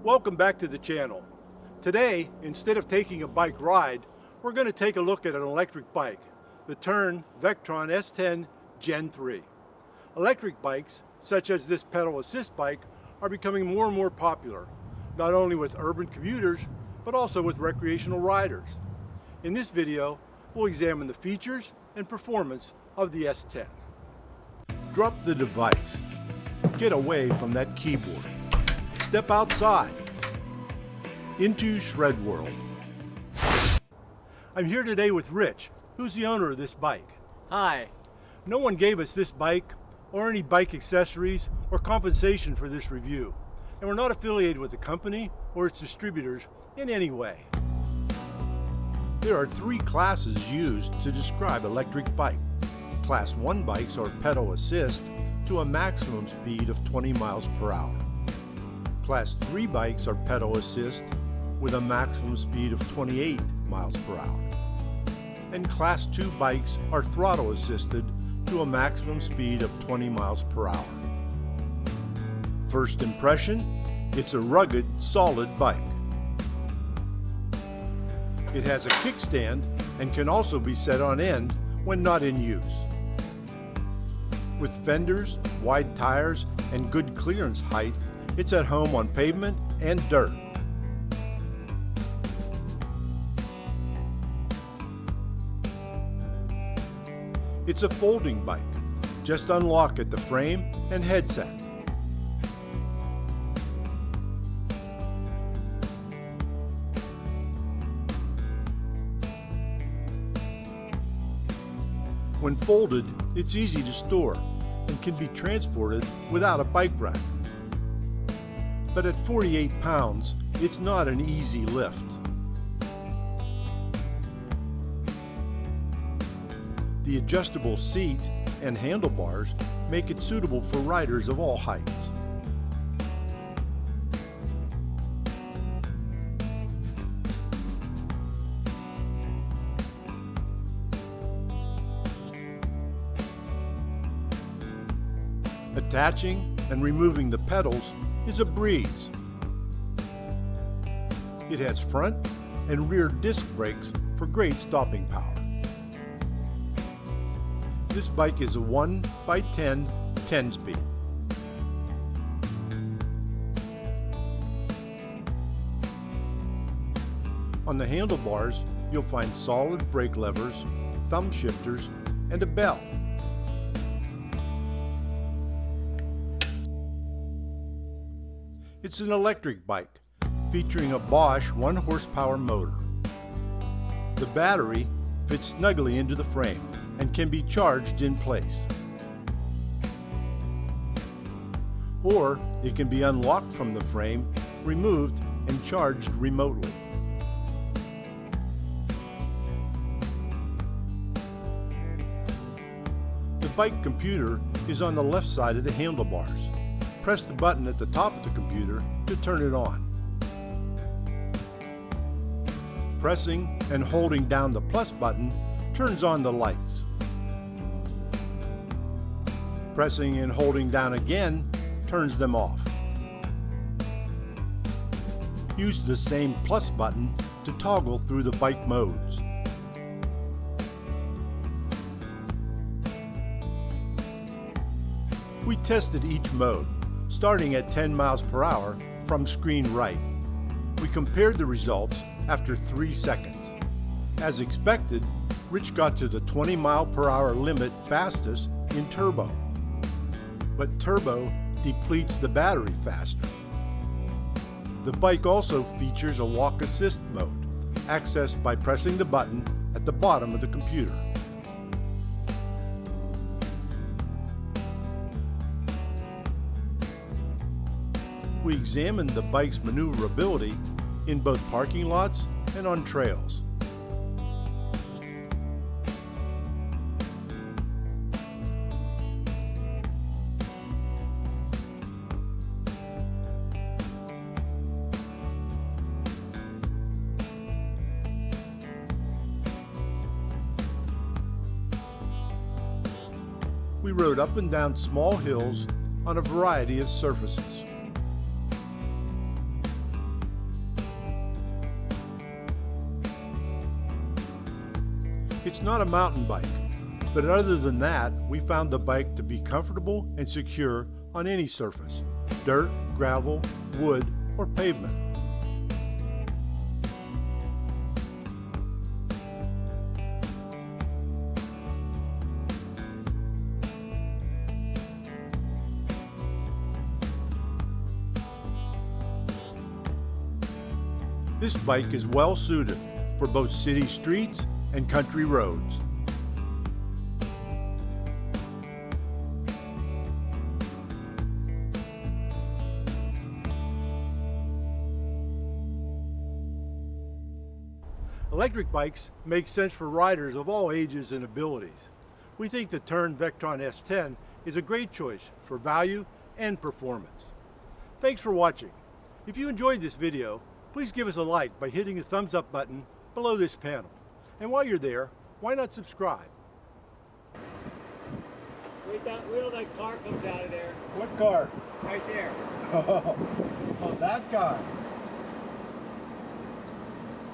Welcome back to the channel. Today, instead of taking a bike ride, we're going to take a look at an electric bike, the Tern Vektron S10 Gen 3. Electric bikes, such as this pedal-assist bike, are becoming more and more popular, not only with urban commuters, but also with recreational riders. In this video, we'll examine the features and performance of the S10. Drop the device. Get away from that keyboard. Step outside into Shred World. I'm here today with Rich, who's the owner of this bike. Hi. No one gave us this bike or any bike accessories or compensation for this review, and we're not affiliated with the company or its distributors in any way. There are three classes used to describe electric bike. Class 1 bikes are pedal assist to a maximum speed of 20 miles per hour. Class 3 bikes are pedal assist with a maximum speed of 28 miles per hour. And Class 2 bikes are throttle assisted to a maximum speed of 20 miles per hour. First impression, it's a rugged, solid bike. It has a kickstand and can also be set on end when not in use. With fenders, wide tires, and good clearance height, it's at home on pavement and dirt. It's a folding bike. Just unlock at the frame and headset. When folded, it's easy to store and can be transported without a bike rack. But at 48 pounds, it's not an easy lift. The adjustable seat and handlebars make it suitable for riders of all heights. Attaching and removing the pedals is a breeze. It has front and rear disc brakes for great stopping power. This bike is a 1x10 10-speed. On the handlebars, you'll find solid brake levers, thumb shifters, and a bell. It's an electric bike featuring a Bosch 1-horsepower motor. The battery fits snugly into the frame and can be charged in place. Or it can be unlocked from the frame, removed, and charged remotely. The bike computer is on the left side of the handlebars. Press the button at the top of the computer to turn it on. Pressing and holding down the plus button turns on the lights. Pressing and holding down again turns them off. Use the same plus button to toggle through the bike modes. We tested each mode, starting at 10 miles per hour from screen right. We compared the results after 3 seconds. As expected, Rich got to the 20 mile per hour limit fastest in turbo. But turbo depletes the battery faster. The bike also features a walk assist mode, accessed by pressing the button at the bottom of the computer. We examined the bike's maneuverability in both parking lots and on trails. We rode up and down small hills on a variety of surfaces. It's not a mountain bike, but other than that, we found the bike to be comfortable and secure on any surface: dirt, gravel, wood, or pavement. This bike is well suited for both city streets and country roads. Electric bikes make sense for riders of all ages and abilities. We think the Tern Vektron S10 is a great choice for value and performance. Thanks for watching. If you enjoyed this video, please give us a like by hitting the thumbs up button below this panel. And while you're there, why not subscribe? Wait till that car comes out of there. What car? Right there. Oh, that guy.